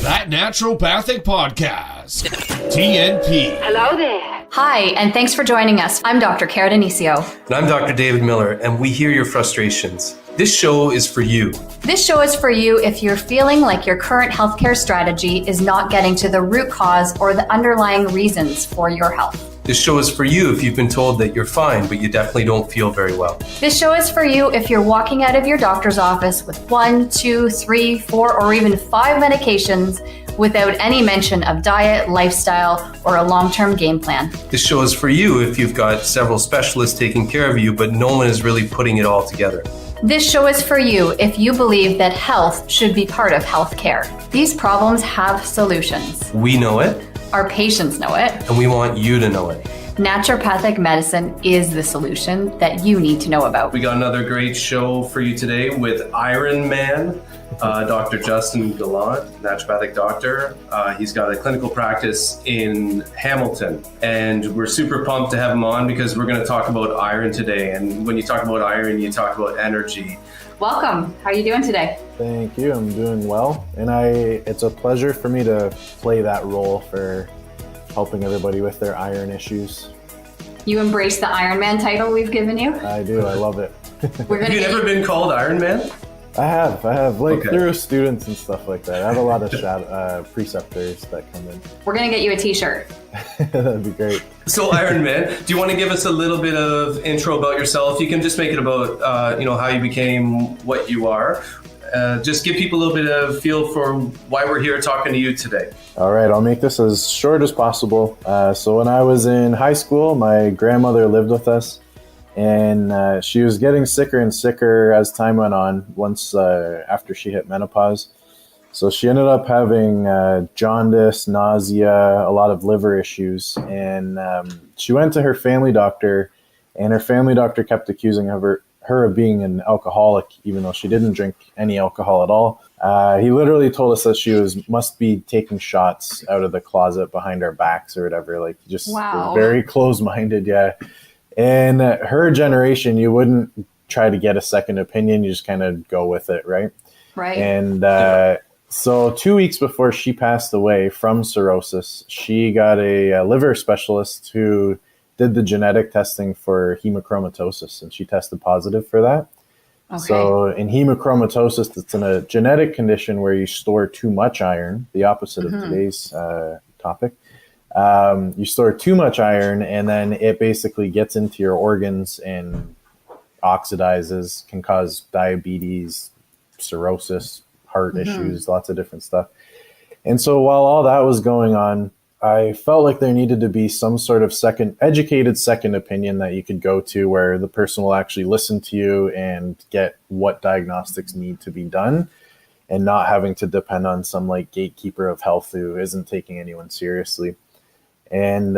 That Naturopathic Podcast. TNP. Hello there. Hi, and thanks for joining us. I'm Dr. Cara Denisio. And I'm Dr. David Miller, and we hear your frustrations. This show is for you. This show is for you if you're feeling like your current healthcare strategy is not getting to the root cause or the underlying reasons for your health. This show is for you if you've been told that you're fine, but you definitely don't feel very well. This show is for you if you're walking out of your doctor's office with 1, 2, 3, 4, or even 5 medications without any mention of diet, lifestyle, or a long-term game plan. This show is for you if you've got several specialists taking care of you, but no one is really putting it all together. This show is for you if you believe that health should be part of healthcare. These problems have solutions. We know it. Our patients know it. And we want you to know it. Naturopathic medicine is the solution that you need to know about. We got another great show for you today with Ironman, Dr. Justin Gallant, naturopathic doctor. He's got a clinical practice in Hamilton, and we're super pumped to have him on because we're going to talk about iron today. And when you talk about iron, you talk about energy. Welcome. How are you doing today? Thank you. I'm doing well. And it's a pleasure for me to play that role for helping everybody with their iron issues. You embrace the Ironman title we've given you? I do. I love it. Have you ever been called Ironman? I have like Okay. through students and stuff like that. I have a lot of preceptors that come in. We're going to get you a t-shirt. That'd be great. So Ironman, do you want to give us a little bit of intro about yourself? You can just make it about, how you became what you are. Just give people a little bit of feel for why we're here talking to you today. All right. I'll make this as short as possible. So when I was in high school, my grandmother lived with us. And she was getting sicker and sicker as time went on once after she hit menopause. So she ended up having jaundice, nausea, a lot of liver issues. And she went to her family doctor, and her family doctor kept accusing her of being an alcoholic, even though she didn't drink any alcohol at all. He literally told us that she must be taking shots out of the closet behind our backs or whatever. Like, just Wow. was very closed-minded, yeah. And her generation, you wouldn't try to get a second opinion. You just kind of go with it, right? Right. And so 2 weeks before she passed away from cirrhosis, she got a liver specialist who did the genetic testing for hemochromatosis, and she tested positive for that. Okay. So in hemochromatosis, it's a genetic condition where you store too much iron, the opposite of today's topic. You store too much iron, and then it basically gets into your organs and oxidizes, can cause diabetes, cirrhosis, heart issues, lots of different stuff. And so while all that was going on, I felt like there needed to be some sort of educated second opinion that you could go to where the person will actually listen to you and get what diagnostics need to be done, and not having to depend on some like gatekeeper of health who isn't taking anyone seriously. And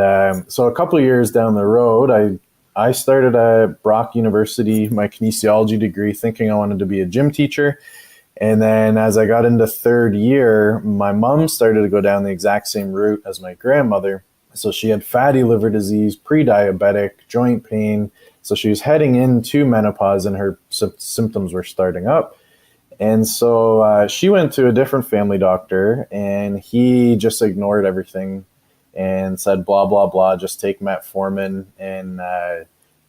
so a couple of years down the road, I started at Brock University, my kinesiology degree, thinking I wanted to be a gym teacher. And then as I got into third year, my mom started to go down the exact same route as my grandmother. So she had fatty liver disease, pre-diabetic, joint pain. So she was heading into menopause and her symptoms were starting up. And so she went to a different family doctor, and he just ignored everything and said, blah, blah, blah, just take metformin and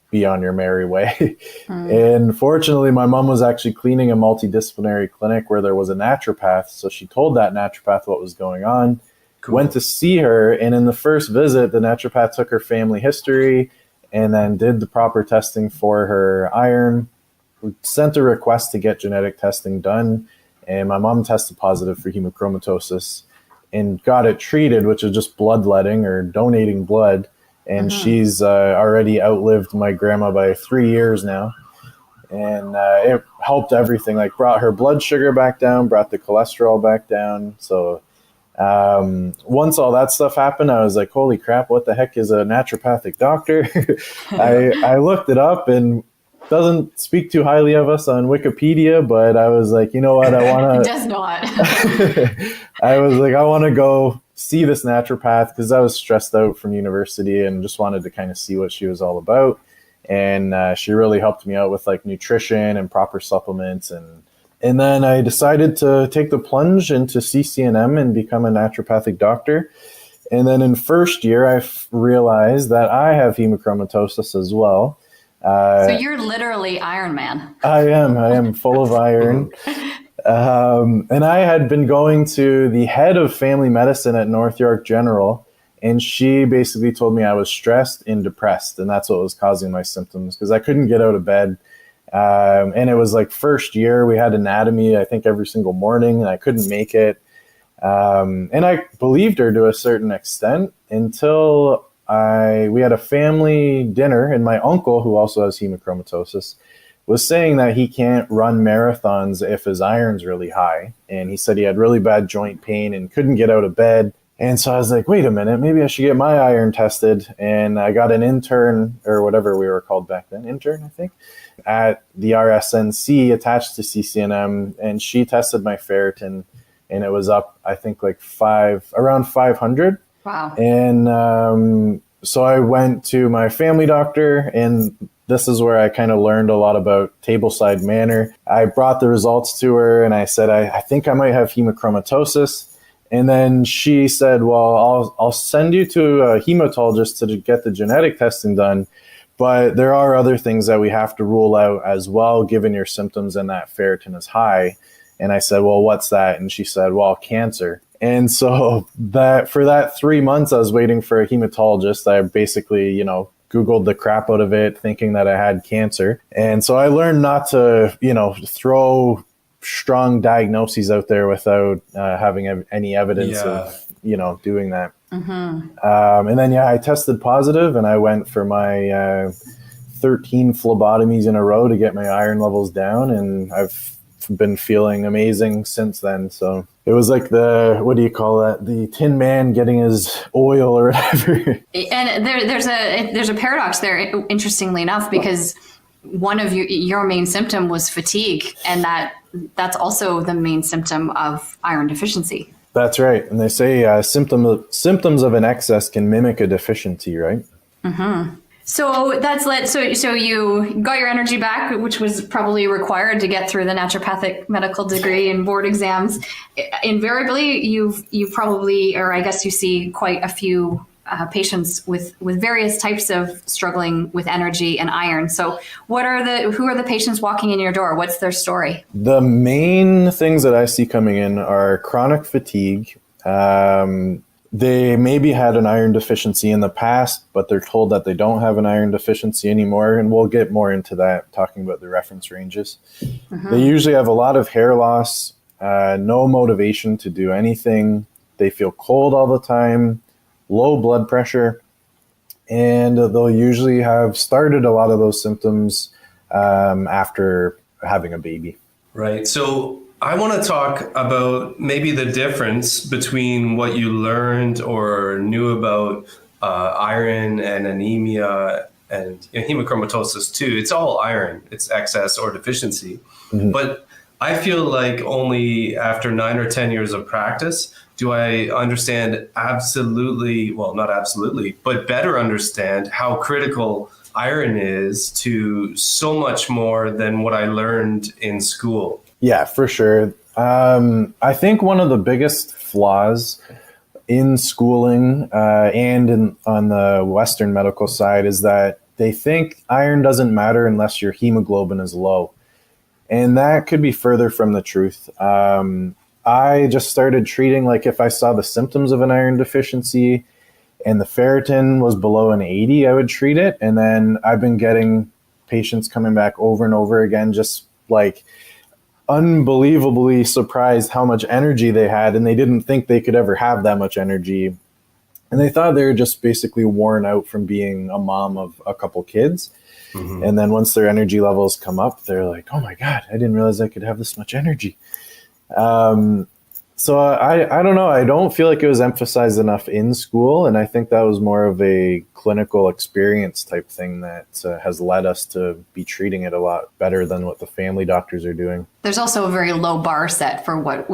be on your merry way. And fortunately, my mom was actually cleaning a multidisciplinary clinic where there was a naturopath. So she told that naturopath what was going on, went to see her. And in the first visit, the naturopath took her family history and then did the proper testing for her iron, sent a request to get genetic testing done. And my mom tested positive for hemochromatosis and got it treated, which is just bloodletting or donating blood. And she's already outlived my grandma by 3 years now. And it helped everything, like brought her blood sugar back down, brought the cholesterol back down. So once all that stuff happened, I was like, holy crap, what the heck is a naturopathic doctor? I looked it up, and doesn't speak too highly of us on Wikipedia, but I was like, you know what, I want to... It does not. I was like, I want to go see this naturopath because I was stressed out from university and just wanted to kind of see what she was all about. And she really helped me out with like nutrition and proper supplements. And And then I decided to take the plunge into CCNM and become a naturopathic doctor. And then in first year, I realized that I have hemochromatosis as well. So you're literally Ironman. I am full of iron. And I had been going to the head of family medicine at North York General, and she basically told me I was stressed and depressed, and that's what was causing my symptoms because I couldn't get out of bed. And it was like first year, we had anatomy, I think, every single morning, and I couldn't make it. And I believed her to a certain extent until we had a family dinner, and my uncle, who also has hemochromatosis, was saying that he can't run marathons if his iron's really high. And he said he had really bad joint pain and couldn't get out of bed. And so I was like, wait a minute, maybe I should get my iron tested. And I got an intern, or whatever we were called back then, intern, I think, at the RSNC attached to CCNM. And she tested my ferritin, and it was up, I think, like around 500. Wow. And so I went to my family doctor, and this is where I kind of learned a lot about tableside manner. I brought the results to her, and I said, I think I might have hemochromatosis. And then she said, well, I'll send you to a hematologist to get the genetic testing done. But there are other things that we have to rule out as well, given your symptoms and that ferritin is high. And I said, well, what's that? And she said, well, cancer. And so for that 3 months, I was waiting for a hematologist. I basically, Googled the crap out of it, thinking that I had cancer. And so I learned not to, throw strong diagnoses out there without having any evidence of, doing that. Mm-hmm. And then, I tested positive, and I went for my 13 phlebotomies in a row to get my iron levels down. And I've been feeling amazing since then. So it was like the Tin Man getting his oil or whatever. And there's a paradox there, interestingly enough, because one of your main symptom was fatigue, and that's also the main symptom of iron deficiency. That's right. And they say symptoms of an excess can mimic a deficiency, right? Mm-hmm. So so you got your energy back, which was probably required to get through the naturopathic medical degree and board exams. Invariably, you've probably, or I guess you see quite a few patients with various types of struggling with energy and iron. So who are the patients walking in your door? What's their story? The main things that I see coming in are chronic fatigue. They maybe had an iron deficiency in the past, but they're told that they don't have an iron deficiency anymore. And we'll get more into that, talking about the reference ranges. Mm-hmm. They usually have a lot of hair loss, no motivation to do anything. They feel cold all the time, low blood pressure, and they'll usually have started a lot of those symptoms after having a baby. Right. So I want to talk about maybe the difference between what you learned or knew about iron and anemia and hemochromatosis too. It's all iron. It's excess or deficiency. Mm-hmm. But I feel like only after 9 or 10 years of practice do I understand not absolutely, but better understand how critical iron is to so much more than what I learned in school. Yeah, for sure. I think one of the biggest flaws in schooling and on the Western medical side is that they think iron doesn't matter unless your hemoglobin is low. And that could be further from the truth. I just started treating, like, if I saw the symptoms of an iron deficiency and the ferritin was below an 80, I would treat it. And then I've been getting patients coming back over and over again, just like unbelievably surprised how much energy they had, and they didn't think they could ever have that much energy. And they thought they were just basically worn out from being a mom of a couple kids. Mm-hmm. And then once their energy levels come up, they're like, oh my God, I didn't realize I could have this much energy. So I don't know. I don't feel like it was emphasized enough in school. And I think that was more of a clinical experience type thing that has led us to be treating it a lot better than what the family doctors are doing. There's also a very low bar set for what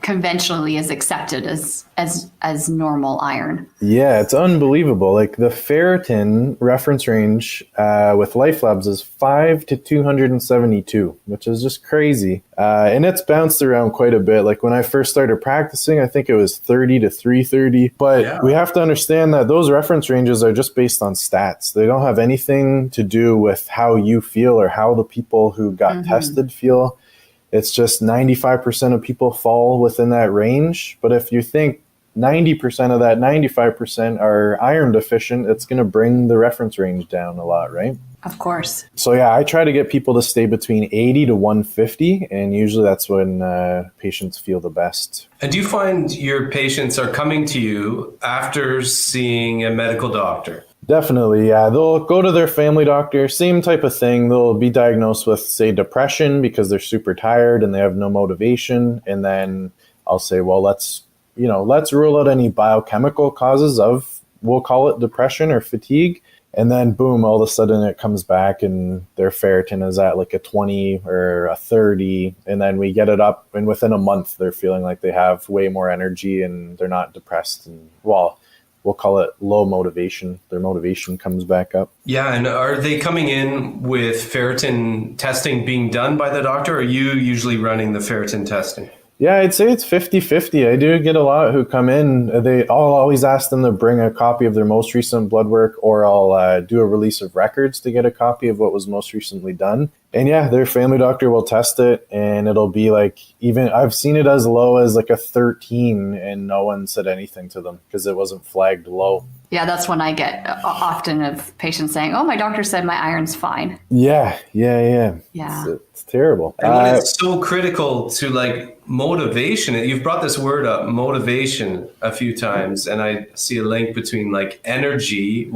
conventionally is accepted as normal iron. Yeah, it's unbelievable. Like the ferritin reference range with Life Labs is 5 to 272, which is just crazy. And it's bounced around quite a bit. Like when I first started practicing, I think it was 30 to 330. But we have to understand that those reference ranges are just based on stats. They don't have anything to do with how you feel or how the people who got tested feel. It's just 95% of people fall within that range. But if you think 90% of that 95% are iron deficient, it's going to bring the reference range down a lot, right? Of course. So yeah, I try to get people to stay between 80 to 150, and usually that's when patients feel the best. And do you find your patients are coming to you after seeing a medical doctor? Definitely, yeah. They'll go to their family doctor, same type of thing. They'll be diagnosed with, say, depression because they're super tired and they have no motivation. And then I'll say, well, let's rule out any biochemical causes of, we'll call it depression or fatigue. And then boom, all of a sudden it comes back and their ferritin is at like a 20 or a 30. And then we get it up, and within a month, they're feeling like they have way more energy and they're not depressed. And we'll call it low motivation. Their motivation comes back up. Yeah. And are they coming in with ferritin testing being done by the doctor, or are you usually running the ferritin testing? Yeah, I'd say it's 50-50. I do get a lot who come in. I'll always ask them to bring a copy of their most recent blood work, or I'll do a release of records to get a copy of what was most recently done. And yeah, their family doctor will test it, and it'll be like, even I've seen it as low as like a 13, and no one said anything to them because it wasn't flagged low. Yeah, that's when I get often of patients saying, "Oh, my doctor said my iron's fine." Yeah. It's terrible. And when it's so critical to like motivation, you've brought this word up, motivation, a few times, and I see a link between like energy,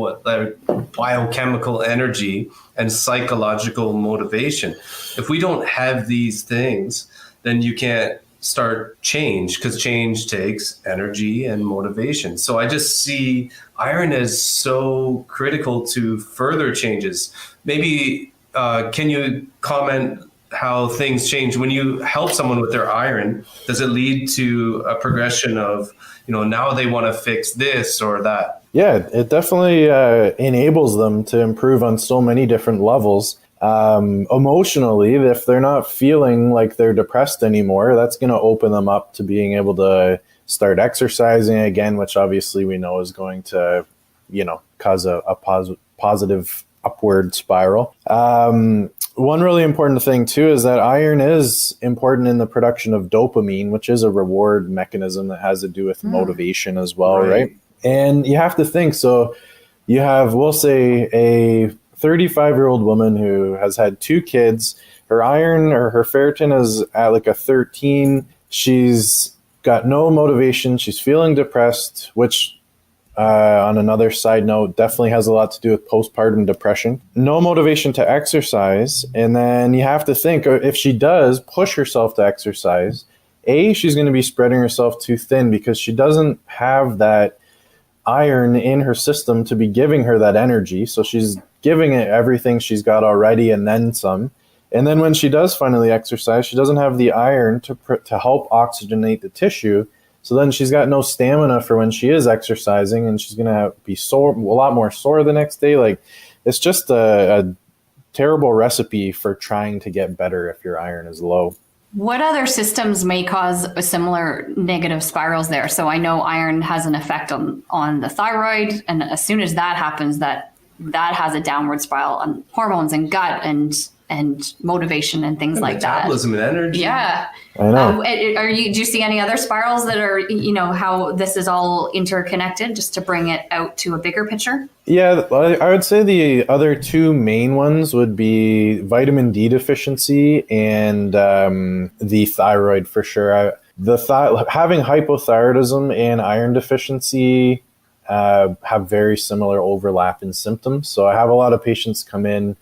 biochemical energy, and psychological motivation. If we don't have these things, then you can't start change, because change takes energy and motivation. So I just see iron as so critical to further changes. Maybe can you comment how things change when you help someone with their iron? Does it lead to a progression of, now they want to fix this or that? Yeah, it definitely enables them to improve on so many different levels. Emotionally, if they're not feeling like they're depressed anymore, that's going to open them up to being able to start exercising again, which obviously we know is going to, cause a positive upward spiral. One really important thing too is that iron is important in the production of dopamine, which is a reward mechanism that has to do with motivation as well, right? And you have to think, so you have, we'll say, a 35-year-old woman who has had 2 kids. Her iron or her ferritin is at like a 13. She's got no motivation. She's feeling depressed, which on another side note, definitely has a lot to do with postpartum depression. No motivation to exercise. And then you have to think, if she does push herself to exercise, she's going to be spreading herself too thin because she doesn't have that iron in her system to be giving her that energy. So she's giving it everything she's got already and then some. And then when she does finally exercise, she doesn't have the iron to help oxygenate the tissue. So then she's got no stamina for when she is exercising, and she's going to be sore, a lot more sore the next day. Like, it's just a terrible recipe for trying to get better if your iron is low. What other systems may cause a similar negative spirals there? So I know iron has an effect on the thyroid, and as soon as that happens, that has a downward spiral on hormones and gut and motivation and things like that. Metabolism and energy. Yeah. I know. Do you see any other spirals that are, how this is all interconnected, just to bring it out to a bigger picture? Yeah, I would say the other 2 main ones would be vitamin D deficiency and the thyroid for sure. Having hypothyroidism and iron deficiency have very similar overlap in symptoms. So I have a lot of patients come in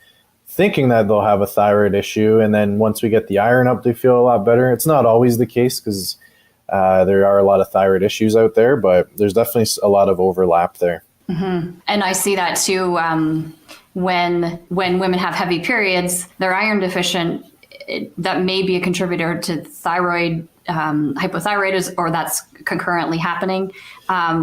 thinking that they'll have a thyroid issue, and then once we get the iron up, they feel a lot better. It's not always the case because There are a lot of thyroid issues out there, but there's definitely a lot of overlap there. And I see that too. When women have heavy periods, they're iron deficient. That may be a contributor to thyroid hypothyroidism, or that's concurrently happening,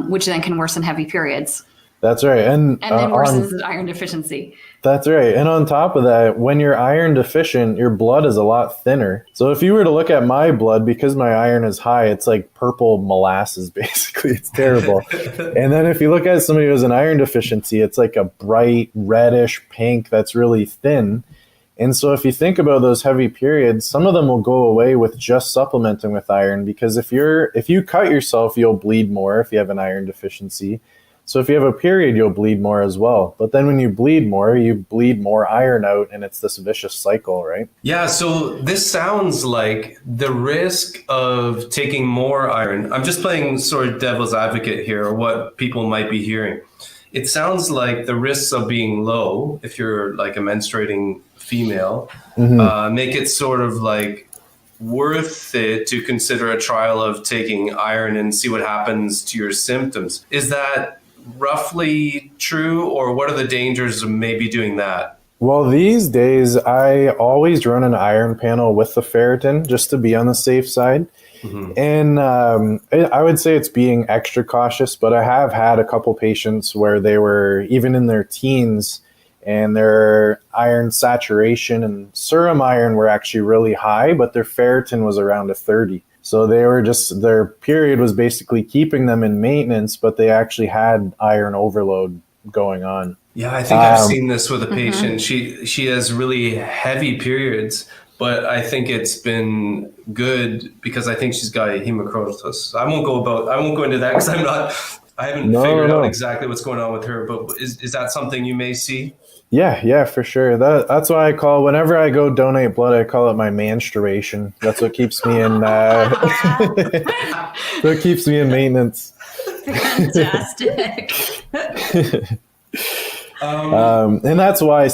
which then can worsen heavy periods. That's right. And then worsens iron deficiency. That's right. And on top of that, when you're iron deficient, your blood is a lot thinner. So if you were to look at my blood, because my iron is high, it's like purple molasses, basically. It's terrible. And then if you look at somebody who has an iron deficiency, it's like a bright reddish pink that's really thin. And so if you think about those heavy periods, some of them will go away with just supplementing with iron, because if you cut yourself, you'll bleed more if you have an iron deficiency. So if you have a period, you'll bleed more as well. But then when you bleed more iron out, and it's this vicious cycle, right? Yeah, so this sounds like the risk of taking more iron. I'm just playing sort of devil's advocate here, or what people might be hearing. It sounds like the risks of being low, if you're like a menstruating female, make it sort of like worth it to consider a trial of taking iron and see what happens to your symptoms. Is that roughly true, or what are the dangers of maybe doing that? Well, these days, I always run an iron panel with the ferritin just to be on the safe side. And I would say it's being extra cautious, but I have had a couple patients where they were even in their teens and their iron saturation and serum iron were actually really high, but their ferritin was around a 30. So they were their period was basically keeping them in maintenance, but they actually had iron overload going on. Yeah, I think I've seen this with a patient. She has really heavy periods, but I think it's been good because I think she's got a hemochromatosis. I won't go into that because I haven't figured out exactly what's going on with her, but is that something you may see? Yeah, for sure. That's why whenever I go donate blood, I call it my menstruation. That's what keeps me in maintenance. Fantastic. And that's why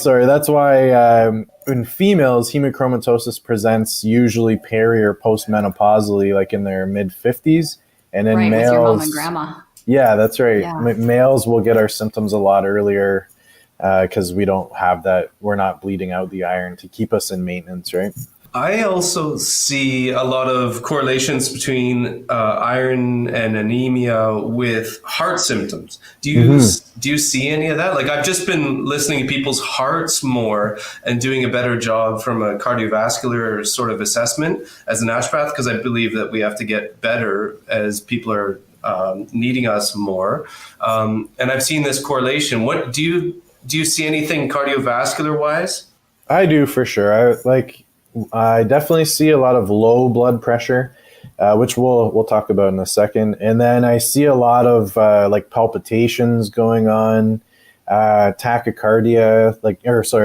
in females, hemochromatosis presents usually peri or postmenopausally, like in their mid 50s, and in males, with your mom and grandma. Yeah, that's right. Yeah. Males will get our symptoms a lot earlier because we don't have that. We're not bleeding out the iron to keep us in maintenance, right? I also see a lot of correlations between iron and anemia with heart symptoms. Do you see any of that? Like, I've just been listening to people's hearts more and doing a better job from a cardiovascular sort of assessment as a naturopath, because I believe that we have to get better as people are needing us more. And I've seen this correlation. What do you see anything cardiovascular wise? I do, for sure. I definitely see a lot of low blood pressure, which we'll talk about in a second. And then I see a lot of like palpitations going on, tachycardia,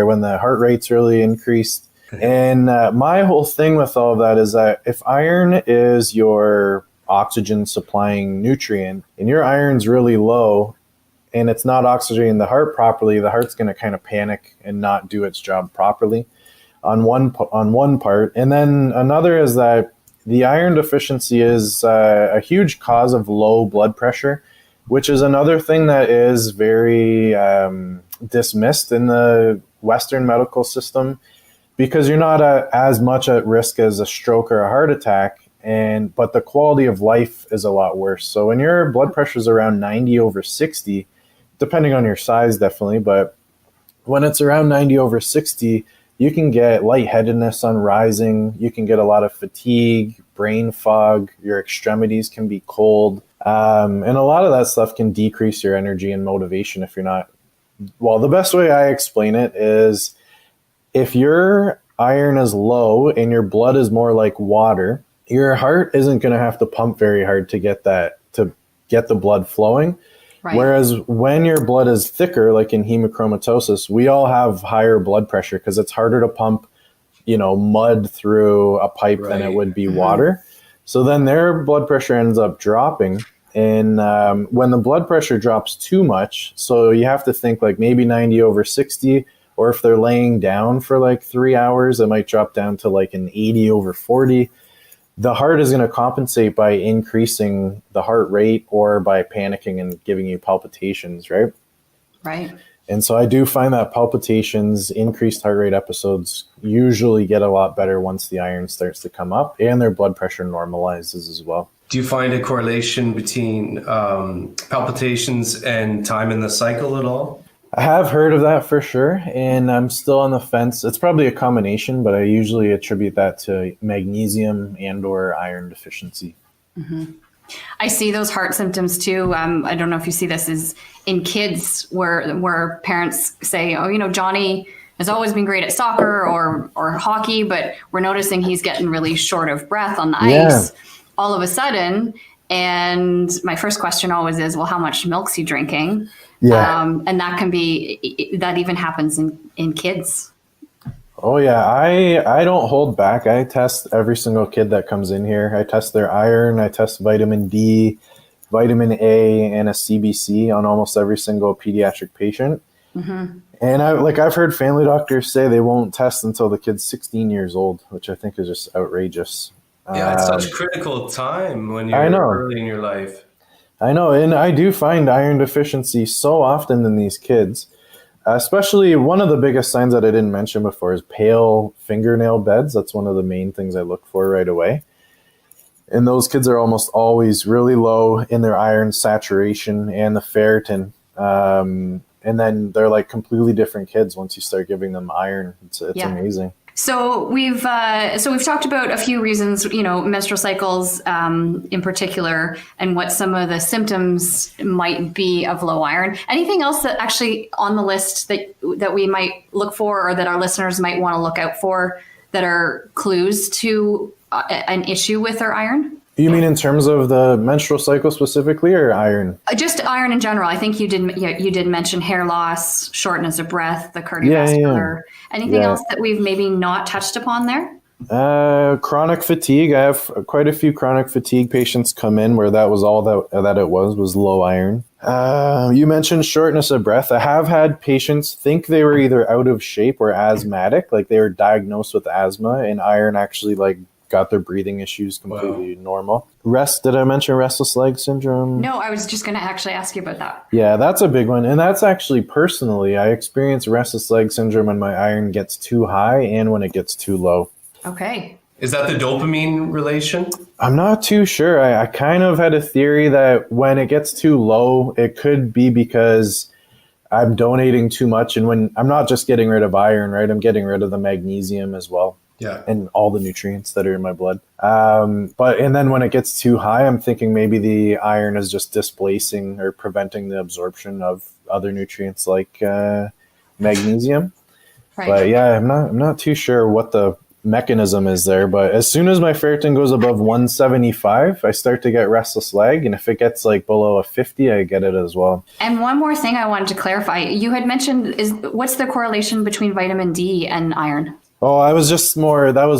when the heart rate's really increased. And my whole thing with all of that is that if iron is your oxygen supplying nutrient and your iron's really low and it's not oxygenating the heart properly, the heart's going to kind of panic and not do its job properly on one part. And then another is that the iron deficiency is a huge cause of low blood pressure, which is another thing that is very dismissed in the Western medical system, because you're not as much at risk as a stroke or a heart attack, but the quality of life is a lot worse. So when your blood pressure is around 90/60, depending on your size definitely, but when it's around 90/60, you can get lightheadedness on rising. You can get a lot of fatigue, brain fog. Your extremities can be cold. And a lot of that stuff can decrease your energy and motivation if you're not. Well, the best way I explain it is if your iron is low and your blood is more like water, your heart isn't going to have to pump very hard to get the blood flowing. Right. Whereas when your blood is thicker, like in hemochromatosis, we all have higher blood pressure because it's harder to pump, mud through a pipe than it would be water. So then their blood pressure ends up dropping. And when the blood pressure drops too much, so you have to think like maybe 90/60, or if they're laying down for like 3 hours, it might drop down to like an 80/40. the heart is going to compensate by increasing the heart rate or by panicking and giving you palpitations, right? Right. And so I do find that palpitations, increased heart rate episodes usually get a lot better once the iron starts to come up and their blood pressure normalizes as well. Do you find a correlation between palpitations and time in the cycle at all? I have heard of that for sure, and I'm still on the fence. It's probably a combination, but I usually attribute that to magnesium and or iron deficiency. Mm-hmm. I see those heart symptoms too. I don't know if you see this is in kids where parents say, oh, Johnny has always been great at soccer or hockey, but we're noticing he's getting really short of breath on the ice all of a sudden. And my first question always is, well, how much milk's he drinking? Yeah. And that even happens in kids. Oh yeah. I don't hold back. I test every single kid that comes in here. I test their iron. I test vitamin D, vitamin A, and a CBC on almost every single pediatric patient. Mm-hmm. And I've heard family doctors say they won't test until the kid's 16 years old, which I think is just outrageous. Yeah, it's such critical time when you're early in your life. I know, and I do find iron deficiency so often in these kids, especially one of the biggest signs that I didn't mention before is pale fingernail beds. That's one of the main things I look for right away. And those kids are almost always really low in their iron saturation and the ferritin. And then they're like completely different kids once you start giving them iron. It's amazing. So we've talked about a few reasons, menstrual cycles in particular, and what some of the symptoms might be of low iron. Anything else that actually on the list that we might look for, or that our listeners might want to look out for, that are clues to an issue with their iron? You mean in terms of the menstrual cycle specifically, or iron? Just iron in general. I think you did mention hair loss, shortness of breath, the cardiovascular. Anything else that we've maybe not touched upon there? Chronic fatigue. I have quite a few chronic fatigue patients come in where that was all that it was low iron. You mentioned shortness of breath. I have had patients think they were either out of shape or asthmatic, like they were diagnosed with asthma, and iron actually got their breathing issues completely normal. Did I mention restless leg syndrome? No, I was just going to actually ask you about that. Yeah, that's a big one. And that's actually personally, I experience restless leg syndrome when my iron gets too high and when it gets too low. Okay. Is that the dopamine relation? I'm not too sure. I kind of had a theory that when it gets too low, it could be because I'm donating too much. And when I'm not just getting rid of iron, right? I'm getting rid of the magnesium as well. Yeah, and all the nutrients that are in my blood. And then when it gets too high, I'm thinking maybe the iron is just displacing or preventing the absorption of other nutrients like magnesium. Right. But yeah, I'm not too sure what the mechanism is there. But as soon as my ferritin goes above 175, I start to get restless leg, and if it gets below a 50, I get it as well. And one more thing I wanted to clarify: you had mentioned what's the correlation between vitamin D and iron? Oh, that was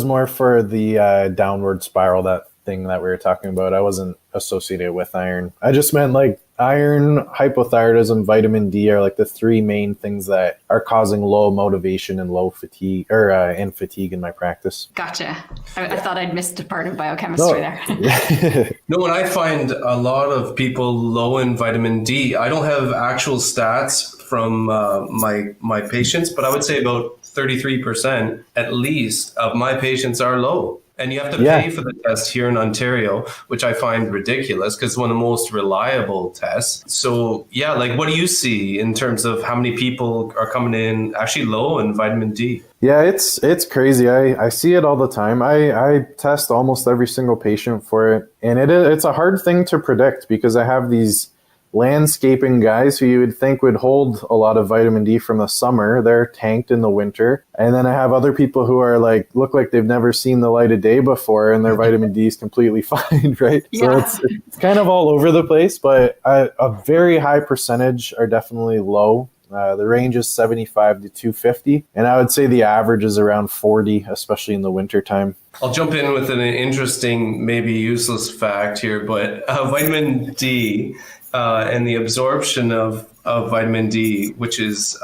more for the downward spiral, that thing that we were talking about. I wasn't associated with iron. I just meant iron, hypothyroidism, vitamin D are the three main things that are causing low motivation and low fatigue and fatigue in my practice. Gotcha. I thought I'd missed a part of biochemistry there. No, and I find a lot of people low in vitamin D. I don't have actual stats from my patients, but I would say about 33% at least of my patients are low. And you have to pay for the test here in Ontario, which I find ridiculous because it's one of the most reliable tests. So what do you see in terms of how many people are coming in actually low in vitamin D? Yeah, it's crazy. I see it all the time. I test almost every single patient for it. And it's a hard thing to predict because I have these landscaping guys who you would think would hold a lot of vitamin D from the summer. They're tanked in the winter. And then I have other people who are look like they've never seen the light of day before and their vitamin D is completely fine, right? Yeah. So it's kind of all over the place, but a very high percentage are definitely low. The range is 75 to 250. And I would say the average is around 40, especially in the winter time. I'll jump in with an interesting, maybe useless fact here, but vitamin D and the absorption of vitamin D, which is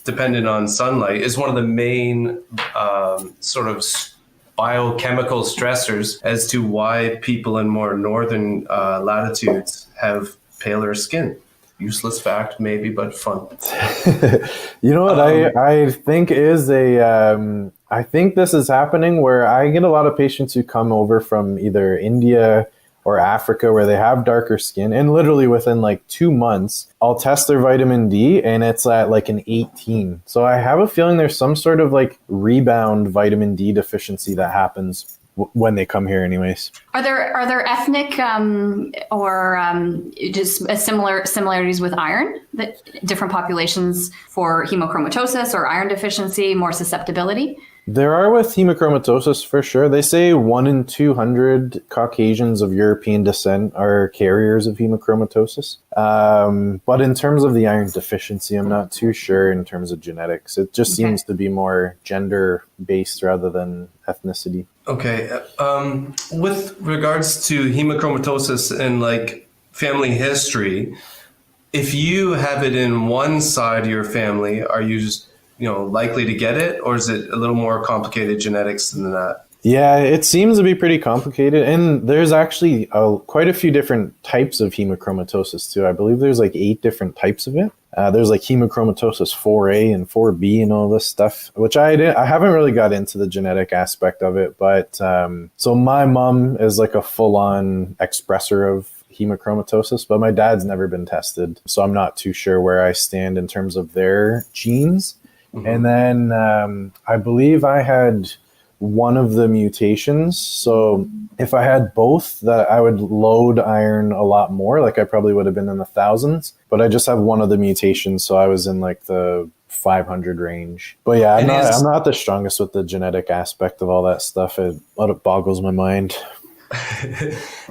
dependent on sunlight, is one of the main sort of biochemical stressors as to why people in more northern latitudes have paler skin. Useless fact, maybe, but fun. You know what I think is I think this is happening where I get a lot of patients who come over from either India or Africa where they have darker skin, and literally within like 2 months, I'll test their vitamin D and it's at like an 18. So I have a feeling there's some sort of like rebound vitamin D deficiency that happens when they come here anyways. Are there ethnic or just similarities with iron, that different populations for hemochromatosis or iron deficiency, more susceptibility? There are with hemochromatosis for sure. They say 1 in 200 Caucasians of European descent are carriers of hemochromatosis. But in terms of the iron deficiency, I'm not too sure in terms of genetics. It just seems to be more gender-based rather than ethnicity. Okay. With regards to hemochromatosis and like family history, if you have it in one side of your family, are you just likely to get it, or is it a little more complicated genetics than that? Yeah, it seems to be pretty complicated, and there's actually quite a few different types of hemochromatosis too. I believe there's like 8 different types of it. There's like hemochromatosis 4A and 4B and all this stuff, which I haven't really got into the genetic aspect of it, but so my mom is like a full-on expressor of hemochromatosis, but my dad's never been tested, so I'm not too sure where I stand in terms of their genes. Mm-hmm. And then I believe I had one of the mutations. So if I had both, that I would load iron a lot more. Like I probably would have been in the thousands, but I just have one of the mutations. So I was in like the 500 range. But yeah, I'm not the strongest with the genetic aspect of all that stuff. It boggles my mind.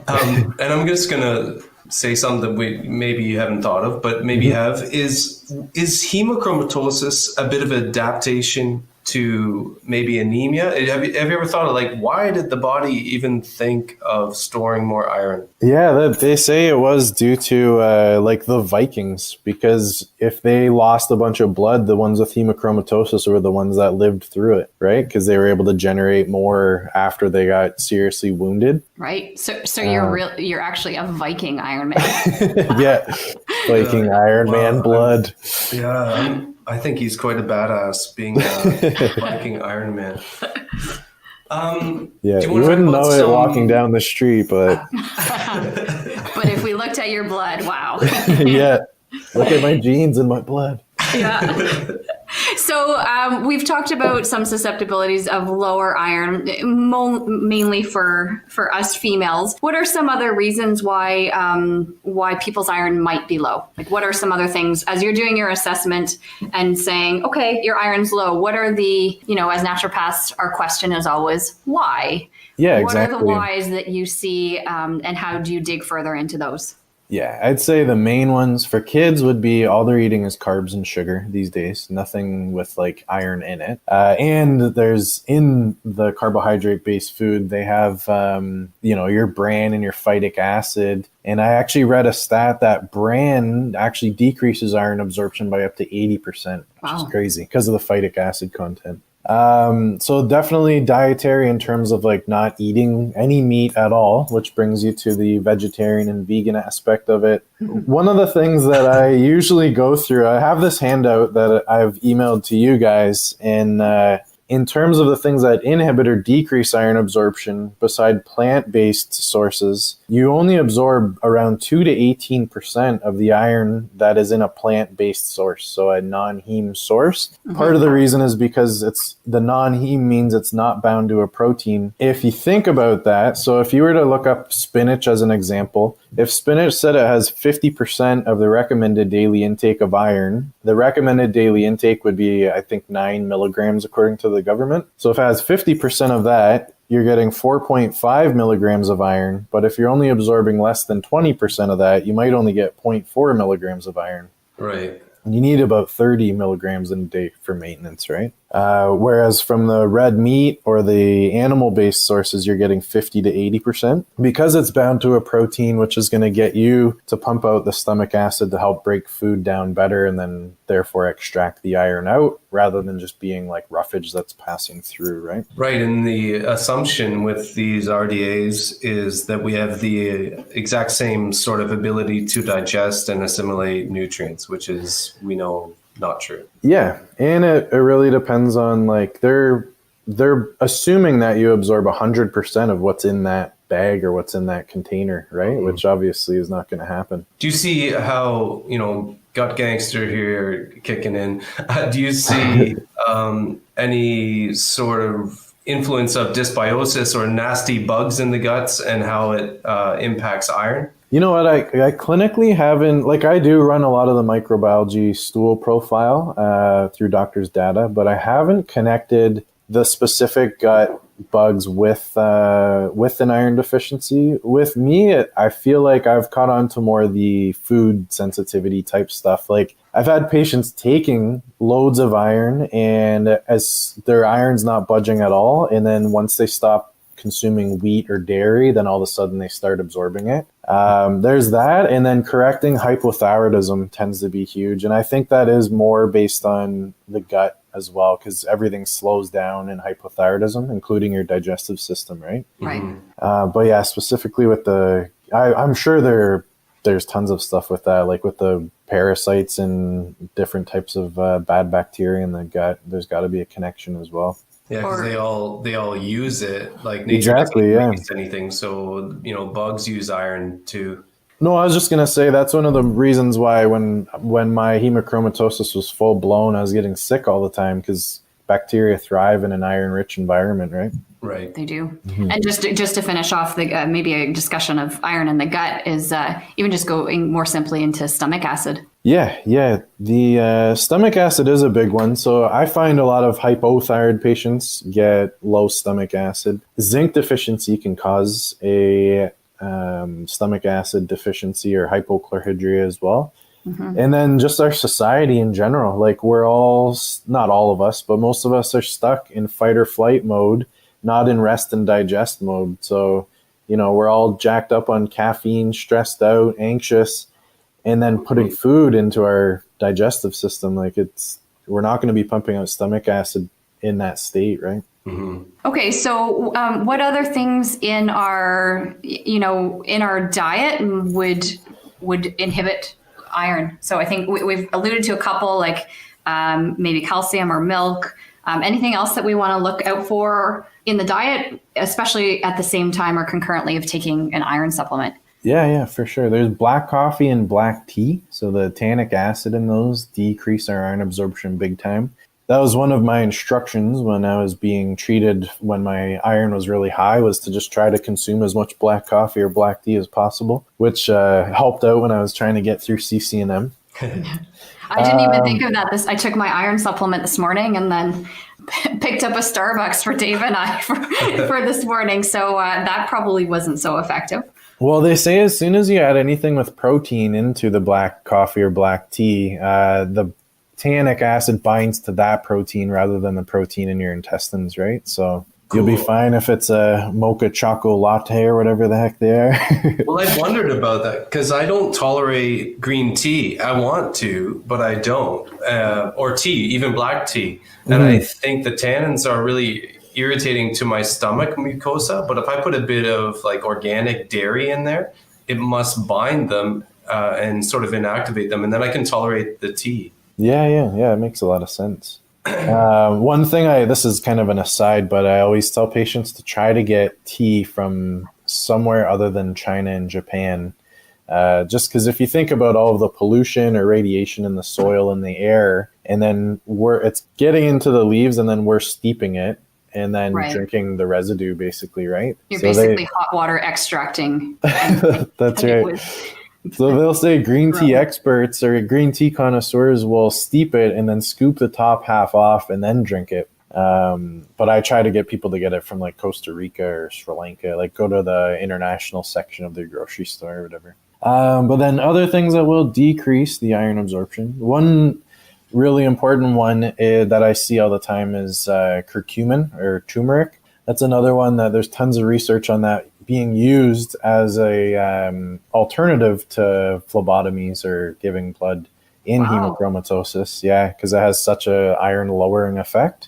And I'm just going to say something that maybe you haven't thought of, but maybe you have, is hemochromatosis a bit of adaptation to maybe anemia? Have you ever thought of like, why did the body even think of storing more iron? Yeah, they say it was due to like the Vikings, because if they lost a bunch of blood, the ones with hemochromatosis were the ones that lived through it, right? Because they were able to generate more after they got seriously wounded. Right. So you're actually a Viking Iron Man. Yeah, Viking Iron Man blood. Yeah. I think he's quite a badass being a Viking Iron Man. Yeah, you wouldn't know it walking down the street, but... But if we looked at your blood, wow. Yeah, look at my genes and my blood. Yeah. So we've talked about some susceptibilities of lower iron, mainly for us females. What are some other reasons why people's iron might be low? Like, what are some other things as you're doing your assessment and saying, okay, your iron's low? What are the, as naturopaths, our question is always, why? Yeah, what exactly. What are the whys that you see, and how do you dig further into those? Yeah, I'd say the main ones for kids would be all they're eating is carbs and sugar these days, nothing with like iron in it. And there's in the carbohydrate-based food, they have, your bran and your phytic acid. And I actually read a stat that bran actually decreases iron absorption by up to 80%, which is crazy because of the phytic acid content. So definitely dietary in terms of like not eating any meat at all, which brings you to the vegetarian and vegan aspect of it. One of the things that I usually go through, I have this handout that I've emailed to you guys, and in terms of the things that inhibit or decrease iron absorption, beside plant-based sources, you only absorb around 2 to 18% of the iron that is in a plant-based source, so a non-heme source. Part of the reason is because the non-heme means it's not bound to a protein. If you think about that, so if you were to look up spinach as an example, if spinach said it has 50% of the recommended daily intake of iron, the recommended daily intake would be, I think, 9 milligrams according to the government. So if it has 50% of that, you're getting 4.5 milligrams of iron. But if you're only absorbing less than 20% of that, you might only get 0.4 milligrams of iron. Right. You need about 30 milligrams in a day for maintenance, right? Whereas from the red meat or the animal-based sources, you're getting 50 to 80%. Because it's bound to a protein, which is going to get you to pump out the stomach acid to help break food down better and then therefore extract the iron out, rather than just being like roughage that's passing through, right? Right, and the assumption with these RDAs is that we have the exact same sort of ability to digest and assimilate nutrients, which is, we know, not true. Yeah, and it really depends on, like, they're assuming that you absorb 100% of what's in that bag or what's in that container, right? Mm-hmm. Which obviously is not going to happen. Do you see how, gut gangster here kicking in? Do you see any sort of influence of dysbiosis or nasty bugs in the guts and how it impacts iron? You know what, I clinically haven't, like, I do run a lot of the microbiology stool profile through doctors' data, but I haven't connected the specific gut bugs with an iron deficiency. With me, I feel like I've caught on to more the food sensitivity type stuff. Like, I've had patients taking loads of iron, and as their iron's not budging at all, and then once they stop consuming wheat or dairy, then all of a sudden they start absorbing it. There's that, and then correcting hypothyroidism tends to be huge, and I think that is more based on the gut as well, because everything slows down in hypothyroidism, including your digestive system, right? Right. But yeah, specifically with I'm sure there's tons of stuff with that, like with the parasites and different types of bad bacteria in the gut. There's got to be a connection as well. Yeah, because they all use it. Like nature exactly, doesn't yeah. waste anything, so bugs use iron too. No, I was just gonna say that's one of the reasons why when my hemochromatosis was full blown, I was getting sick all the time, because bacteria thrive in an iron-rich environment, right? Right. They do. Mm-hmm. And just to finish off the maybe a discussion of iron in the gut is even just going more simply into stomach acid. Yeah. The stomach acid is a big one. So I find a lot of hypothyroid patients get low stomach acid. Zinc deficiency can cause a stomach acid deficiency or hypochlorhydria as well. Mm-hmm. And then just our society in general, like we're all, not all of us, but most of us are stuck in fight or flight mode, not in rest and digest mode. So, we're all jacked up on caffeine, stressed out, anxious, and then putting food into our digestive system. Like we're not going to be pumping out stomach acid in that state, right? Mm-hmm. Okay, so what other things in our diet would inhibit iron? So I think we've alluded to a couple, like maybe calcium or milk. Anything else that we want to look out for in the diet, especially at the same time or concurrently of taking an iron supplement? Yeah, for sure. There's black coffee and black tea. So the tannic acid in those decrease our iron absorption big time. That was one of my instructions when I was being treated when my iron was really high, was to just try to consume as much black coffee or black tea as possible, which helped out when I was trying to get through CCNM. I didn't even think of that. I took my iron supplement this morning and then picked up a Starbucks for Dave and I for this morning. So that probably wasn't so effective. Well, they say as soon as you add anything with protein into the black coffee or black tea, the tannic acid binds to that protein rather than the protein in your intestines, right? So cool. You'll be fine if it's a mocha choco latte or whatever the heck they are. Well, I've wondered about that because I don't tolerate green tea. I want to, but I don't. Or tea, even black tea. And I think the tannins are really irritating to my stomach mucosa, but if I put a bit of like organic dairy in there, it must bind them and sort of inactivate them, and then I can tolerate the tea. Yeah, it makes a lot of sense. One thing this is kind of an aside, but I always tell patients to try to get tea from somewhere other than China and Japan. Just because if you think about all of the pollution or radiation in the soil and the air, and then it's getting into the leaves and then we're steeping it, and then drinking the residue, basically, right? You're basically hot water extracting. That's right. So they'll say green tea experts or green tea connoisseurs will steep it and then scoop the top half off and then drink it. But I try to get people to get it from like Costa Rica or Sri Lanka, like go to the international section of their grocery store or whatever. But then other things that will decrease the iron absorption. One really important one that I see all the time is curcumin or turmeric. That's another one that there's tons of research on that being used as a alternative to phlebotomies or giving blood in hemochromatosis. Yeah, because it has such a iron lowering effect.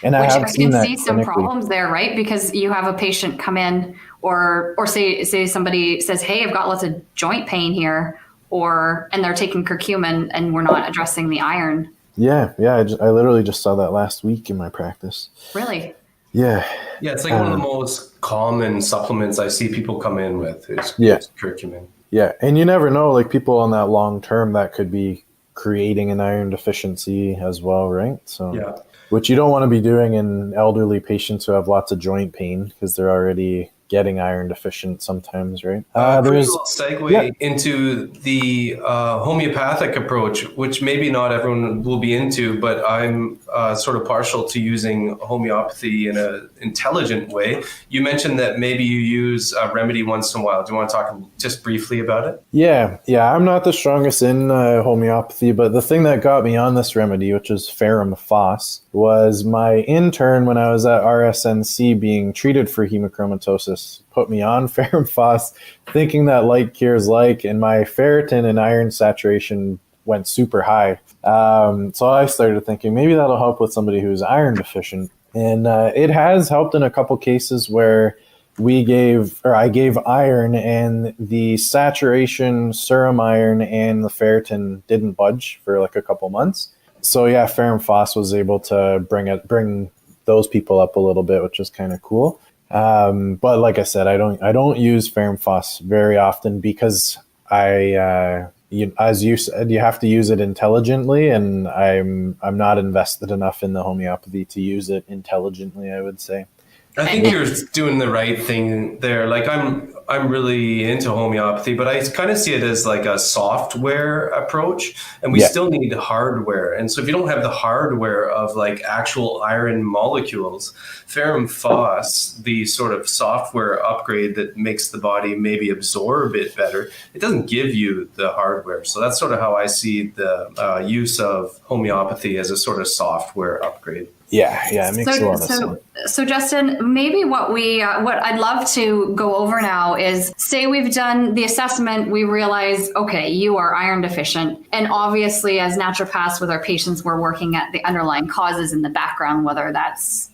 And Which I have I seen can that see some clinically. problems there, right? Because you have a patient come in, or say somebody says, "Hey, I've got lots of joint pain here," and they're taking curcumin, and we're not addressing the iron. Yeah. I literally just saw that last week in my practice. Really? Yeah. Yeah, it's like one of the most common supplements I see people come in with is curcumin. Yeah, and you never know, like people on that long term, that could be creating an iron deficiency as well, right? So, Yeah. which you don't want to be doing in elderly patients who have lots of joint pain because they're already getting iron deficient sometimes, right? There's a segue into the homeopathic approach, which maybe not everyone will be into, but I'm sort of partial to using homeopathy in an intelligent way. You mentioned that maybe you use a remedy once in a while. Do you want to talk just briefly about it? Yeah. I'm not the strongest in homeopathy, but the thing that got me on this remedy, which is ferrum phos, was my intern when I was at RSNC being treated for hemochromatosis put me on ferrum phos, thinking that like cures like, and my ferritin and iron saturation went super high. So I started thinking maybe that'll help with somebody who's iron deficient. And it has helped in a couple cases where I gave iron and the saturation, serum iron, and the ferritin didn't budge for like a couple months. So yeah, ferrum phos was able to bring those people up a little bit, which is kind of cool. But like I said, I don't use ferrum phos very often because as you said, you have to use it intelligently, and I'm not invested enough in the homeopathy to use it intelligently, I would say. I think you're doing the right thing there. Like I'm really into homeopathy, but I kind of see it as like a software approach, and we still need hardware. And so if you don't have the hardware of like actual iron molecules, ferrum phos, the sort of software upgrade that makes the body maybe absorb it better, it doesn't give you the hardware. So that's sort of how I see the use of homeopathy as a sort of software upgrade. Yeah, it makes a lot of sense. So Justin, maybe what I'd love to go over now is, say we've done the assessment, we realize, okay, you are iron deficient. And obviously as naturopaths with our patients, we're working at the underlying causes in the background, whether that's,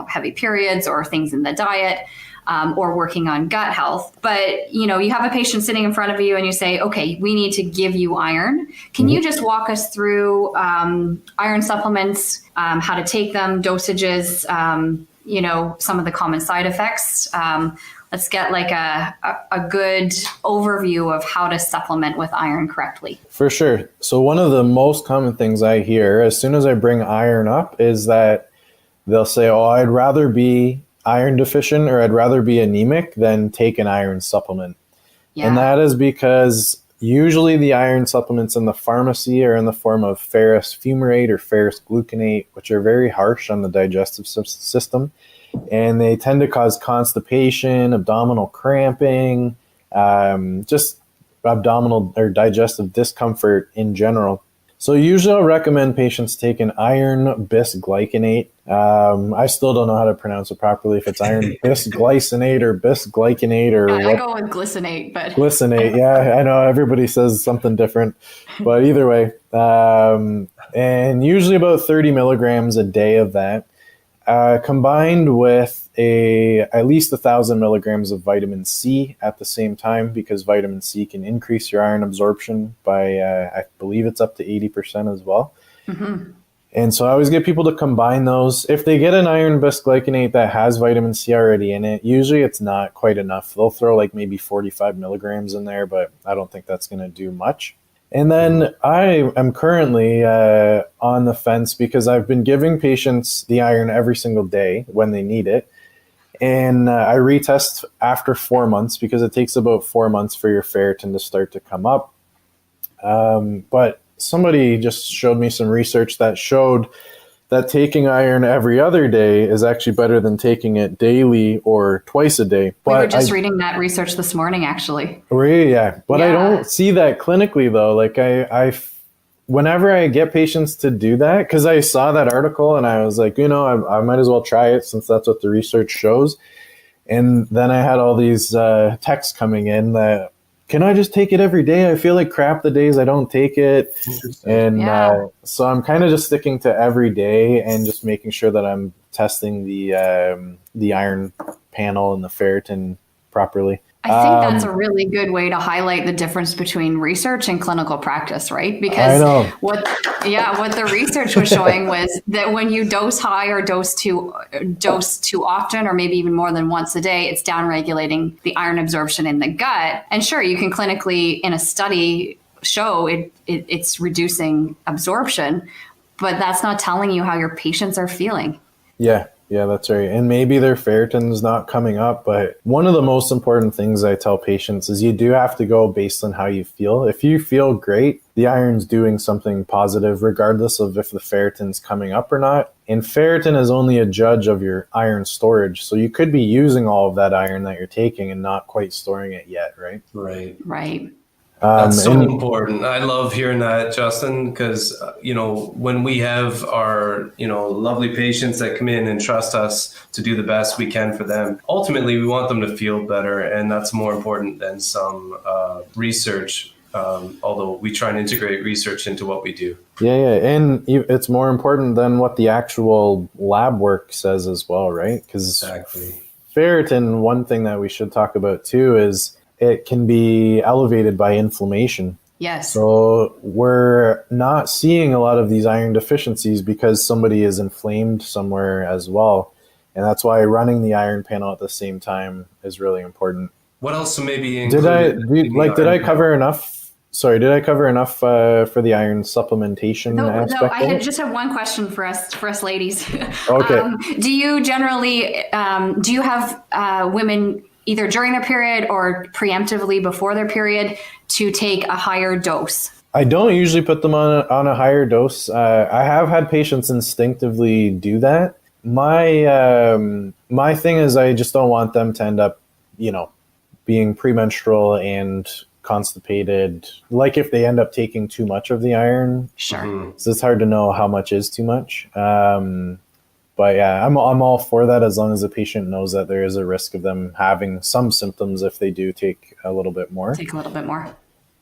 heavy periods or things in the diet. Or working on gut health. But, you have a patient sitting in front of you and you say, okay, we need to give you iron. Can you just walk us through iron supplements, how to take them, dosages, some of the common side effects? Let's get like a good overview of how to supplement with iron correctly. For sure. So one of the most common things I hear as soon as I bring iron up is that they'll say, oh, I'd rather be iron deficient or I'd rather be anemic than take an iron supplement. Yeah. And that is because usually the iron supplements in the pharmacy are in the form of ferrous fumarate or ferrous gluconate, which are very harsh on the digestive system. And they tend to cause constipation, abdominal cramping, just abdominal or digestive discomfort in general. So usually I'll recommend patients take an iron bisglycinate. I still don't know how to pronounce it properly, if it's iron bisglycinate or bisglycinate or what. I go with glycinate, but glycinate. Yeah, I know everybody says something different, but either way. And usually about 30 milligrams a day of that, combined with at least 1,000 milligrams of vitamin C at the same time, because vitamin C can increase your iron absorption by, I believe it's up to 80% as well. Mm-hmm. And so I always get people to combine those. If they get an iron bisglycinate that has vitamin C already in it, usually it's not quite enough. They'll throw like maybe 45 milligrams in there, but I don't think that's going to do much. And then I am currently on the fence because I've been giving patients the iron every single day when they need it. And I retest after 4 months because it takes about 4 months for your ferritin to start to come up. But somebody just showed me some research that showed that taking iron every other day is actually better than taking it daily or twice a day. But we were just reading that research this morning, actually. Really? Yeah. But I don't see that clinically, though. Like whenever I get patients to do that, because I saw that article and I was like, I might as well try it since that's what the research shows. And then I had all these texts coming in that, can I just take it every day? I feel like crap the days I don't take it. And so I'm kind of just sticking to every day and just making sure that I'm testing the iron panel and the ferritin properly. I think that's a really good way to highlight the difference between research and clinical practice, right? Because what the research was showing was that when you dose high or dose too often, or maybe even more than once a day, it's downregulating the iron absorption in the gut. And sure, you can clinically in a study show it's reducing absorption, but that's not telling you how your patients are feeling. Yeah, that's right. And maybe their ferritin's not coming up, but one of the most important things I tell patients is you do have to go based on how you feel. If you feel great, the iron's doing something positive, regardless of if the ferritin's coming up or not. And ferritin is only a judge of your iron storage. So you could be using all of that iron that you're taking and not quite storing it yet, right? Right. That's so important. I love hearing that, Justin, because, when we have our, lovely patients that come in and trust us to do the best we can for them, ultimately we want them to feel better. And that's more important than some research, although we try and integrate research into what we do. Yeah. And it's more important than what the actual lab work says as well, right? Because ferritin, one thing that we should talk about too is it can be elevated by inflammation. Yes. So we're not seeing a lot of these iron deficiencies because somebody is inflamed somewhere as well. And that's why running the iron panel at the same time is really important. What else maybe did I cover enough? Sorry, did I cover enough for the iron supplementation aspect? No, I just have one question for us ladies. Okay. Do you generally, do you have women either during their period or preemptively before their period to take a higher dose? I don't usually put them on a higher dose. I have had patients instinctively do that. My thing is I just don't want them to end up, being premenstrual and constipated. Like if they end up taking too much of the iron. Sure. So it's hard to know how much is too much. But yeah, I'm all for that as long as the patient knows that there is a risk of them having some symptoms if they do take a little bit more.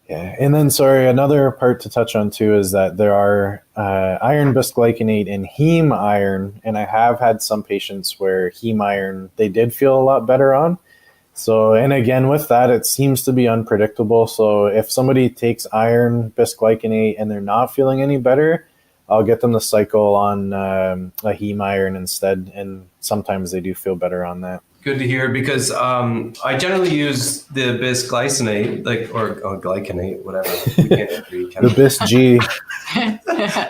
Yeah. And then, another part to touch on too is that there are iron bisglycinate and heme iron. And I have had some patients where heme iron, they did feel a lot better on. So, and again, with that, it seems to be unpredictable. So if somebody takes iron bisglycinate and they're not feeling any better, I'll get them to cycle on a heme iron instead, and sometimes they do feel better on that. Good to hear, because I generally use the bisglycinate, or glycinate, whatever. We can't agree. The bis-G.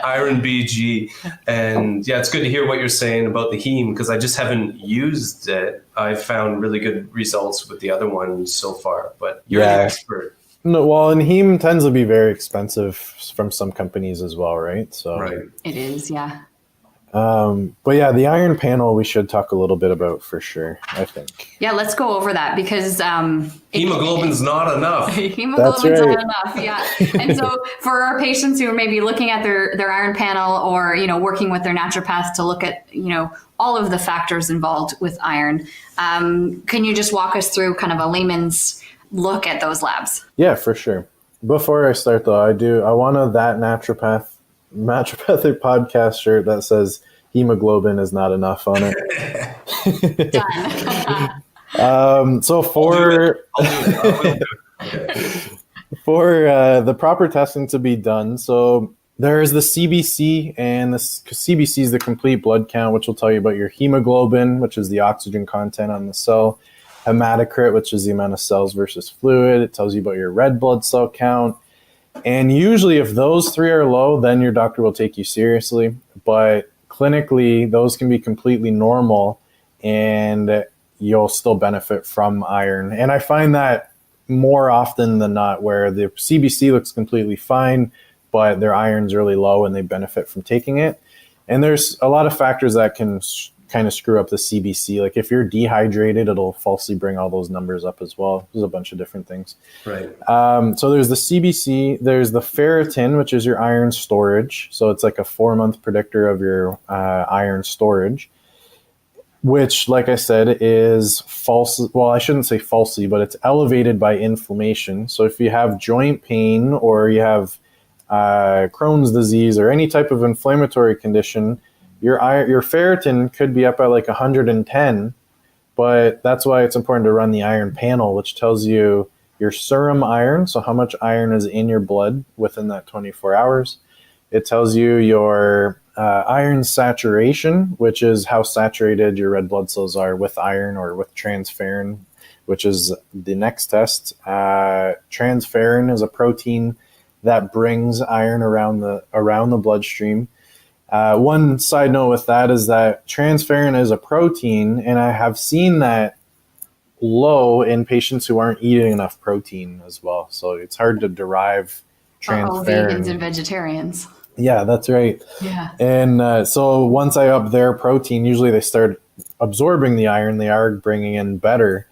Iron BG. And yeah, it's good to hear what you're saying about the heme, because I just haven't used it. I've found really good results with the other ones so far, but you're the expert. No, well, and heme tends to be very expensive from some companies as well, right? So it is, yeah. But yeah, the iron panel we should talk a little bit about for sure, I think. Yeah, let's go over that because hemoglobin's not enough. Hemoglobin's not enough, yeah. And so for our patients who are maybe looking at their iron panel or working with their naturopath to look at all of the factors involved with iron, can you just walk us through kind of a layman's look at those labs? Yeah, for sure. Before I start though, I wanted that naturopathic podcast shirt that says hemoglobin is not enough on it. Done. So for the proper testing to be done, so there is the CBC, and the CBC is the complete blood count, which will tell you about your hemoglobin, which is the oxygen content on the cell. Hematocrit, which is the amount of cells versus fluid. It tells you about your red blood cell count. And usually if those three are low, then your doctor will take you seriously. But clinically, those can be completely normal and you'll still benefit from iron. And I find that more often than not, where the CBC looks completely fine, but their iron's really low and they benefit from taking it. And there's a lot of factors that can kind of screw up the CBC. Like if you're dehydrated, it'll falsely bring all those numbers up as well. There's a bunch of different things. Right. So there's the CBC, there's the ferritin, which is your iron storage. So it's like a 4-month predictor of your iron storage, which, like I said, is false. Well, I shouldn't say falsely, but it's elevated by inflammation. So if you have joint pain or you have Crohn's disease or any type of inflammatory condition, your ferritin could be up at like 110, but that's why it's important to run the iron panel, which tells you your serum iron, so how much iron is in your blood within that 24 hours. It tells you your iron saturation, which is how saturated your red blood cells are with iron or with transferrin, which is the next test. Transferrin is a protein that brings iron around the bloodstream. One side note with that is that transferrin is a protein, and I have seen that low in patients who aren't eating enough protein as well. So it's hard to derive transferrin. Vegans and vegetarians. Yeah, that's right. Yeah. And so once I up their protein, usually they start absorbing the iron. They are bringing in better,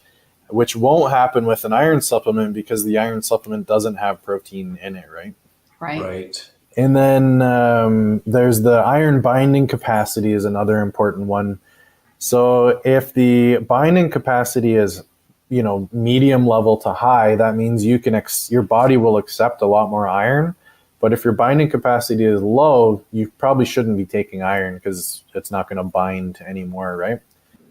which won't happen with an iron supplement because the iron supplement doesn't have protein in it, right? Right. And then there's the iron binding capacity is another important one. So if the binding capacity is, medium level to high, that means you can your body will accept a lot more iron. But if your binding capacity is low, you probably shouldn't be taking iron because it's not going to bind anymore, right?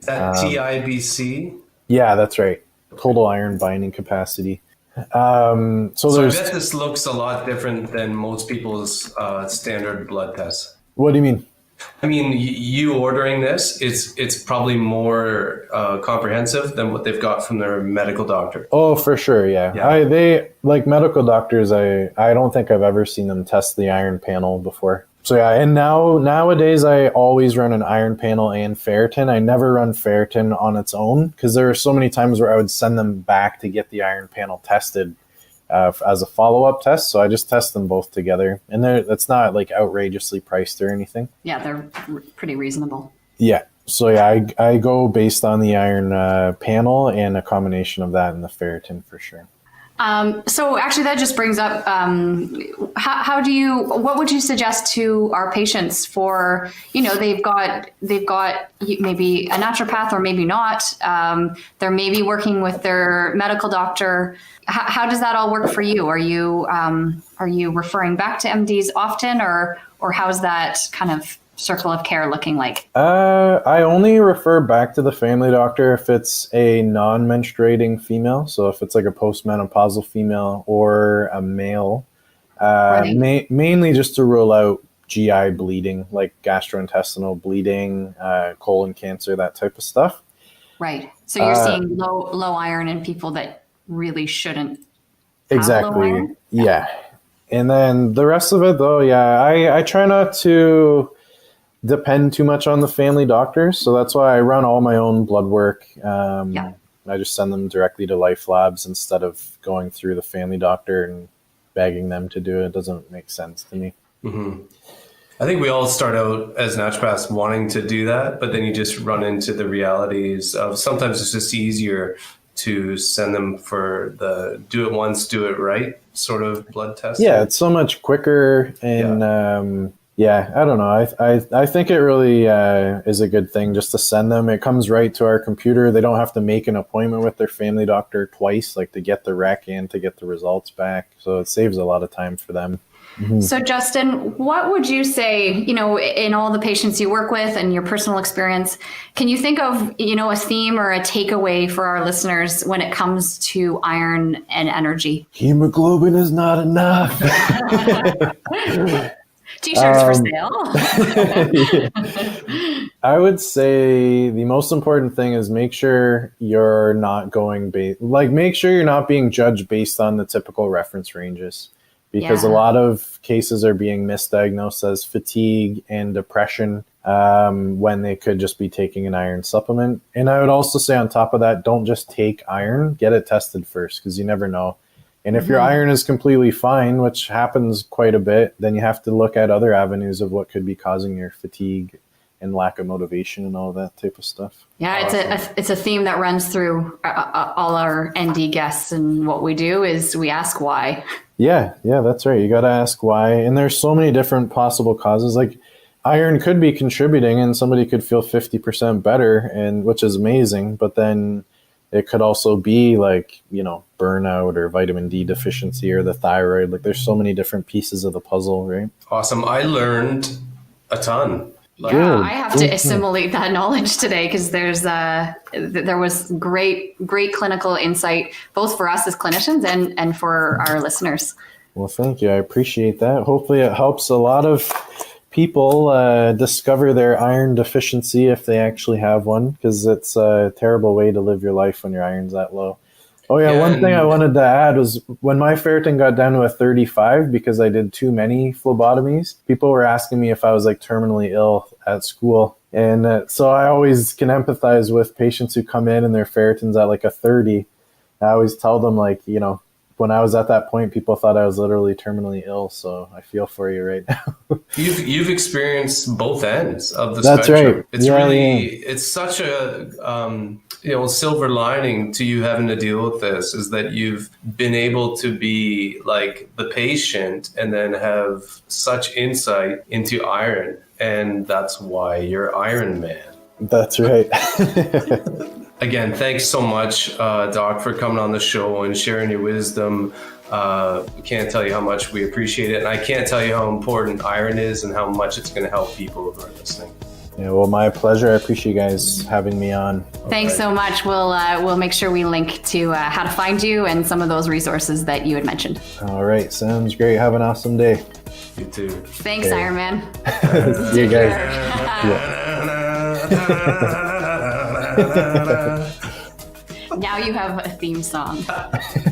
Is that TIBC? Yeah, that's right. Total iron binding capacity. So I bet this looks a lot different than most people's standard blood tests. What do you mean? I mean, you ordering this, it's probably more comprehensive than what they've got from their medical doctor. Oh, for sure, yeah. They like medical doctors. I don't think I've ever seen them test the iron panel before. So yeah, and nowadays I always run an iron panel and ferritin. I never run ferritin on its own because there are so many times where I would send them back to get the iron panel tested as a follow-up test. So I just test them both together, and that's not like outrageously priced or anything. Yeah, they're pretty reasonable. Yeah. So yeah, I go based on the iron panel and a combination of that and the ferritin for sure. So actually that just brings up, what would you suggest to our patients for, they've got maybe a naturopath or maybe not, they're maybe working with their medical doctor. How does that all work for you? Are you referring back to MDs often or how's that kind of circle of care looking like? I only refer back to the family doctor if it's a non-menstruating female. So if it's like a postmenopausal female or a male, right. Mainly just to rule out GI bleeding, like gastrointestinal bleeding, colon cancer, that type of stuff. Right. So you're seeing low iron in people that really shouldn't have exactly. low iron? Yeah. And then the rest of it though, I try not to depend too much on the family doctors. So that's why I run all my own blood work. I just send them directly to Life Labs instead of going through the family doctor and begging them to do it. It doesn't make sense to me. Mm-hmm. I think we all start out as naturopaths wanting to do that, but then you just run into the realities of sometimes it's just easier to send them for the do it once, do it right sort of blood test. Yeah, it's so much quicker and I don't know. I think it really is a good thing just to send them. It comes right to our computer. They don't have to make an appointment with their family doctor twice, like to get the rec and to get the results back. So it saves a lot of time for them. Mm-hmm. So Justin, what would you say, in all the patients you work with and your personal experience, can you think of, a theme or a takeaway for our listeners when it comes to iron and energy? Hemoglobin is not enough. T-shirts for sale. I would say the most important thing is make sure you're not make sure you're not being judged based on the typical reference ranges, because a lot of cases are being misdiagnosed as fatigue and depression when they could just be taking an iron supplement. And I would also say on top of that, don't just take iron, get it tested first because you never know. And if your iron is completely fine, which happens quite a bit, then you have to look at other avenues of what could be causing your fatigue and lack of motivation and all that type of stuff. Yeah, it's a theme that runs through all our ND guests, and what we do is we ask why. Yeah, that's right. You got to ask why, and there's so many different possible causes. Like iron could be contributing, and somebody could feel 50% better, and which is amazing. But then it could also be like, burnout or vitamin D deficiency or the thyroid. Like there's so many different pieces of the puzzle, right? Awesome. I learned a ton. Yeah, I have to assimilate that knowledge today, because there was great clinical insight, both for us as clinicians and for our listeners. Well, thank you. I appreciate that. Hopefully it helps a lot of people discover their iron deficiency if they actually have one, because it's a terrible way to live your life when your iron's that low. Oh yeah, one thing I wanted to add was when my ferritin got down to a 35 because I did too many phlebotomies, people were asking me if I was like terminally ill at school. And so I always can empathize with patients who come in and their ferritin's at like a 30. I always tell them like, when I was at that point, people thought I was literally terminally ill. So I feel for you right now. You've experienced both ends of the That's spectrum. Right. It's it's such a silver lining to you having to deal with this, is that you've been able to be like the patient and then have such insight into iron, and that's why you're Ironman. That's right. Again, thanks so much, Doc, for coming on the show and sharing your wisdom. We can't tell you how much we appreciate it. And I can't tell you how important iron is and how much it's going to help people who are listening. Yeah, well, my pleasure. I appreciate you guys having me on. Thanks so much. We'll make sure we link to how to find you and some of those resources that you had mentioned. All right. Sounds great. Have an awesome day. You too. Thanks, Okay. Ironman. See you guys. Now you have a theme song.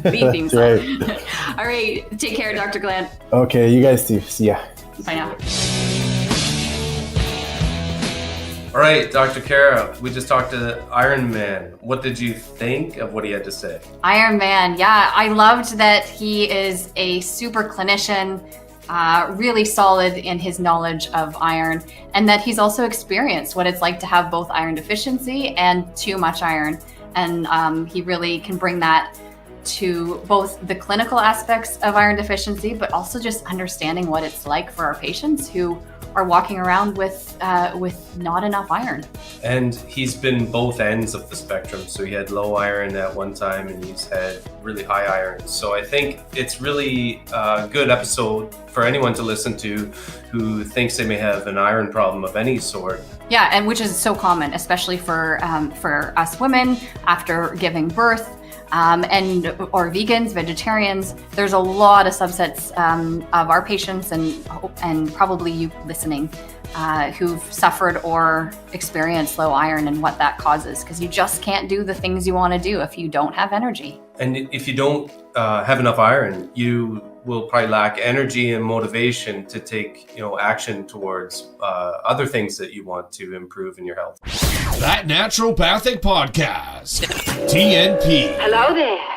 The theme song. Right. All right. Take care, Dr. Gallant. Okay. You guys too. See ya. Bye now. All right, Dr. Kara, we just talked to Ironman. What did you think of what he had to say? Ironman, yeah. I loved that he is a super clinician, really solid in his knowledge of iron, and that he's also experienced what it's like to have both iron deficiency and too much iron. And he really can bring that to both the clinical aspects of iron deficiency, but also just understanding what it's like for our patients who are walking around with not enough iron. And he's been both ends of the spectrum. So he had low iron at one time and he's had really high iron. So I think it's really a good episode for anyone to listen to who thinks they may have an iron problem of any sort. Yeah, and which is so common, especially for us women after giving birth. Or vegans, vegetarians. There's a lot of subsets of our patients and probably you listening who've suffered or experienced low iron and what that causes, because you just can't do the things you want to do if you don't have energy. And if you don't have enough iron, you will probably lack energy and motivation to take action towards other things that you want to improve in your health. That Naturopathic Podcast. TNP. Hello there.